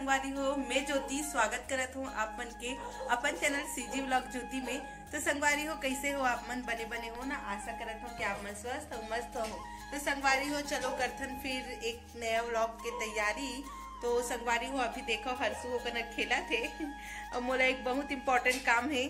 संगवारी हो, मैं ज्योति स्वागत करत हूँ आप मन के अपन चैनल सीजी व्लॉग ज्योति में। तो संगवारी हो, कैसे हो आप मन? बने बने हो ना? आशा करत हूँ कि आप मन स्वस्थ हो, मस्त हो। तो संगवारी हो, चलो करथन फिर एक नया व्लॉग के तैयारी। तो संगवारी हो, अभी देखो हर्षु होकर खेला थे और मोला एक बहुत इम्पोर्टेंट काम है।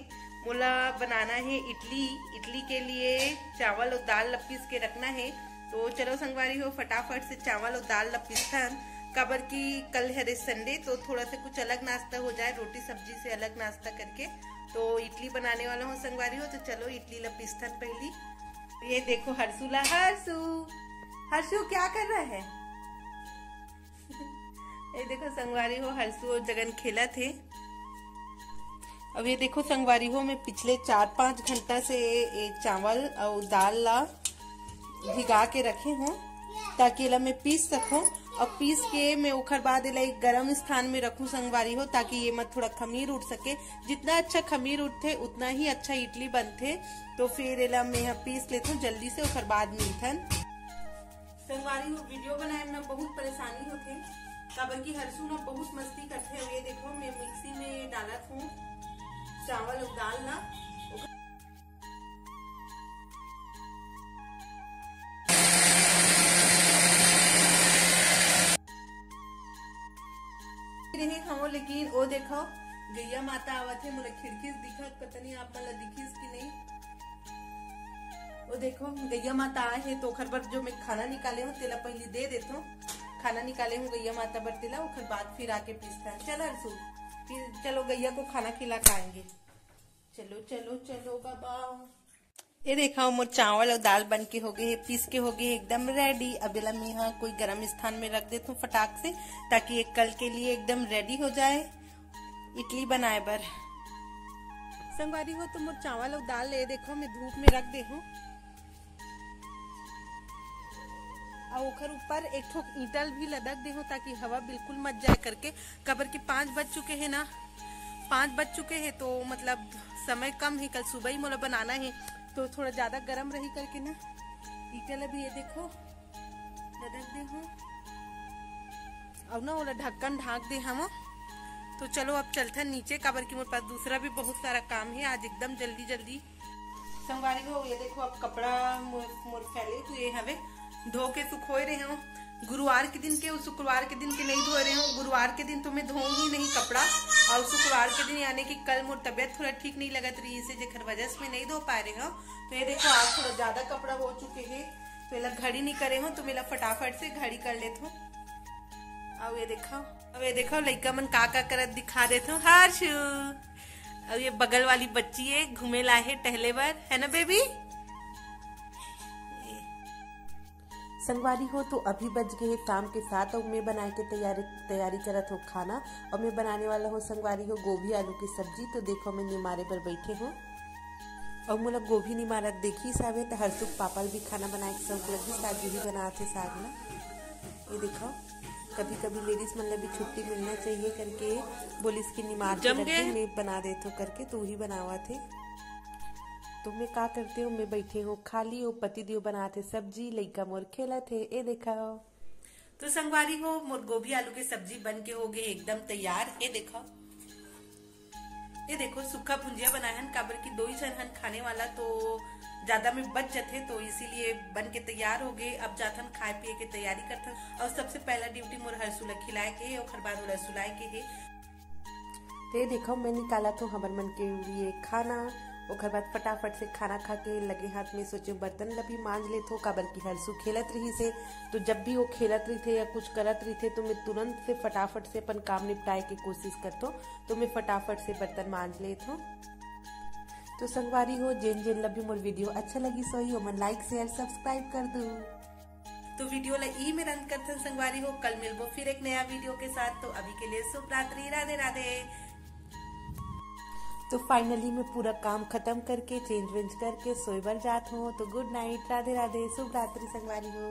मोला बनाना है इडली। इडली के लिए चावल और दाल पीस के रखना है। तो चलो संगवारी हो, फटाफट से चावल और दाल पीसथन। काबर की कल है संडे, तो थोड़ा सा कुछ अलग नाश्ता हो जाए, रोटी सब्जी से अलग नाश्ता करके। तो इडली बनाने वाला हूँ संगवारी हो। तो चलो इडली पीसथन पहली। ये देखो हर्षु हर्षु क्या कर रहा है? ये देखो संगवारी हो, हर्षु और जगन खेला थे। अब ये देखो संगवारी हो, मैं पिछले 4-5 घंटा से एक चावल और दाल ला भिगा के रखे हूँ ताकि इला मैं पीस सकूं। और पीस के मैं उखर बाद इला एक गर्म स्थान में रखूं संगवारी हो, ताकि ये मत थोड़ा खमीर उठ सके। जितना अच्छा खमीर उठते उतना ही अच्छा इडली बनते। तो फिर इला मैं यहाँ पीस लेती हूँ जल्दी से, उखर बाद मिलथन। संगवारी हो, वीडियो बनाए में बहुत परेशानी होते, काबर की हर्षु ना बहुत मस्ती करते हैं। ये देखो मैं मिक्सी में डालत हूँ चावल और दाल ना। हम लेकिन वो देखो गैया माता आवत है, मोला खिड़की से दिखत, पता नहीं आप मन दिखिस कि नहीं। वो देखो गैया माता आए है, तो ओखर बर जो मैं खाना निकाले हूँ तेला पहले दे देता हूँ। खाना निकाले हूँ गैया माता बर तेला, ओखर बाद फिर आके पीसता। चल हर्षु, फिर चलो गैया को खाना खिला खाएंगे। चलो चलो चलो बाबा। ये देखा मोर चावल और दाल बन के हो गए, पीस के हो गए एकदम रेडी। अब इला मैं यहाँ कोई गर्म स्थान में रख देता हूँ फटाक से, ताकि एक कल के लिए एकदम रेडी हो जाए इडली बनाए बर। संगवारी हो, तो मोर चावल और दाल ये देखो मैं धूप में रख दे हूँ। और ओखर ऊपर एक ठोक ईंटल भी लदक दे हूँ, ताकि हवा बिल्कुल मत जाए करके। कबर के 5 बज चुके हैं ना, 5 बज चुके हैं, तो मतलब समय कम है, कल सुबह ही मोला बनाना है। तो थोड़ा ज्यादा गर्म रही करके ना ईटल अभी ये देखो लदक दे हूँ। अब ना ओला ढक्कन ढाक दे हम। तो चलो अब चलते हैं नीचे, काबर की मेरे पास दूसरा भी बहुत सारा काम है आज, एकदम जल्दी जल्दी। संगवारी हो, ये देखो अब कपड़ा मोर फैले हुए हवे, धो के सुखोए रहे हूँ। गुरुवार के दिन के और शुक्रवार के दिन के नहीं धोए रहे हूँ। गुरुवार के दिन तो मैं धोऊंगी नहीं कपड़ा, और शुक्रवार के दिन यानी कि कल मोर तबियत थोड़ा ठीक नहीं लगत रही, इसे जेखर वजह से मैं नहीं धो पा रहे हूँ। तो ये देखो आज थोड़ा ज्यादा कपड़ा हो चुके हैं, तो इला घड़ी नहीं करे हूँ, तो मैं फटाफट से घड़ी कर लेता हूँ। अब ये देखो लइका मन का करत दिखा देता हूँ। हर्षु, अब ये बगल वाली बच्ची है, घूमे ला है टहले बर, है ना बेबी? संगवारी हो, तो अभी बज गए शाम के 7 और मैं बनाए के तैयारी करत हो खाना। और मैं बनाने वाला हूँ संगवारी हो गोभी आलू की सब्जी। तो देखो मैं निमारे पर बैठे हूँ और मोला गोभी निमारत देखी सावे। तो हर्षु पापा भी खाना बनाए के सब लगी, साग भी बनाते साग ना। ये देखो कभी कभी लेडीज मतलब भी छुट्टी मिलना चाहिए करके बोलिस की निमार मैं बना देते हो करके, तो वही बनावा थे। तो मैं का करते हो, मैं बैठे हो खाली हो, पति देव बनाते सब्जी, लइका मोर खेला थे। ये देखा हो, तो संगवारी हो मोर गोभी आलू की सब्जी बन के हो गए एकदम तैयार। ये देखो सूखा भुंजिया बनाए हन, काबर की 2 ही जन हन खाने वाला, तो ज्यादा में बच जाते, तो इसीलिए बन के तैयार हो गए। अब जाथन खाए पिए के तैयारी करथन। और सबसे पहला ड्यूटी मोर हर्षु ला खिलाए के है, और बाद ओला सुलाए के है। तो देखो मैं निकाला तो हमर मन के लिए खाना। ओखर बाद फटाफट से खाना खा के लगे हाथ में सोचे बर्तन लभी मांज ले थो, काबर की हर्षु खेलत रही से। तो जब भी वो खेलत रही थे या कुछ करत रही थे, तो मैं तुरंत से फटाफट से अपन काम निपटाए के कोशिश करतो। तो मैं फटाफट से बर्तन मांज ले थो। तो संगवारी हो, जेन लभी मोर वीडियो अच्छा लगी सोई हो मन लाइक शेयर सब्सक्राइब कर दो। तो वीडियो ला ई में रन करते संगवारी हो, कल मिलबो फिर एक नया वीडियो के साथ। तो अभी के लिए शुभ रात्रि, राधे राधे। तो फाइनली मैं पूरा काम खत्म करके चेंज वेंज करके सोए बर जात हूँ। तो गुड नाइट, राधे राधे, शुभ रात्रि संगवारी हो।